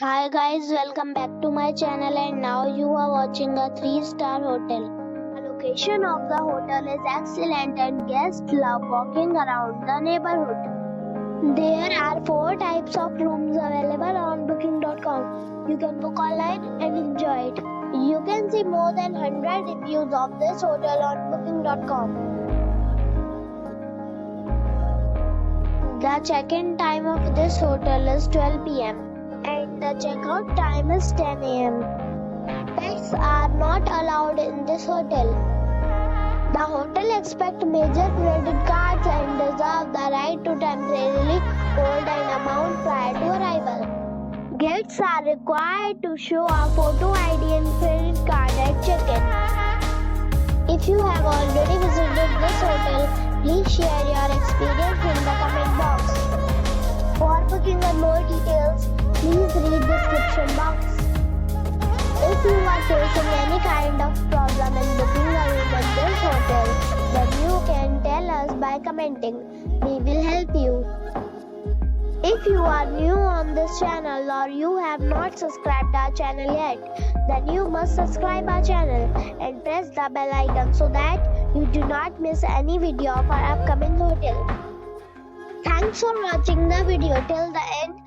Hi guys, welcome back to my channel and now you are watching a 3-star hotel. The location of the hotel is excellent and guests love walking around the neighborhood. There are 4 types of rooms available on booking.com. You can book online and enjoy it. You can see more than 100 reviews of this hotel on booking.com. The check-in time of this hotel is 12 p.m. and the checkout time is 10 a.m. Pets are not allowed in this hotel. The hotel accepts major credit cards and reserves the right to temporarily hold an amount prior to arrival. Guests are required to show a photo ID and credit card at check-in. If you have already visited this hotel, please share your experience in the comment box. For booking and more details, please read description box. If you are facing any kind of problem in booking a room at this hotel, then you can tell us by commenting. We will help you. If you are new on this channel or you have not subscribed our channel yet, then you must subscribe our channel and press the bell icon so that you do not miss any video of our upcoming hotel. Thanks for watching the video till the end.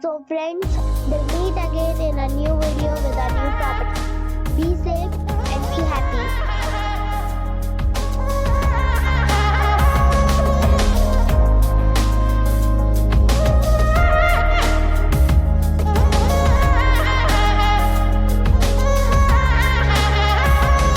So friends, we'll meet again in a new video with a new property. Be safe.